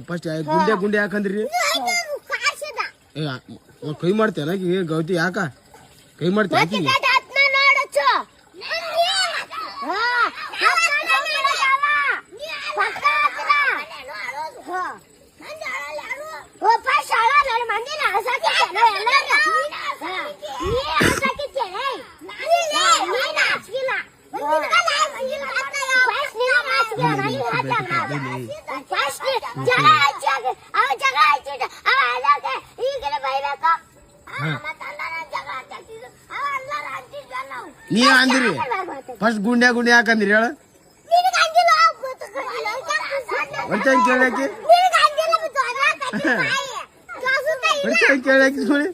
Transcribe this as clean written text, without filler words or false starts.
first ಗುಂಡೆ ಗುಂಡೆ ಯಾಕಂದ್ರಿ ಕೈ ಮಾಡ್ತೇನ ಗೌತಿ ಯಾಕ ಕೈ ಮಾಡ್ತೇನೆ ನೀ ಅಂದಿರಿ ಫಸ್ಟ್ ಗುಂಡೆ ಗುಂಡೆ ಯಾಕಂದಿರಿ ಹೇಳ ಕೇಳಾಕಿ ಕೇಳಾಕಿ ನೋಡಿ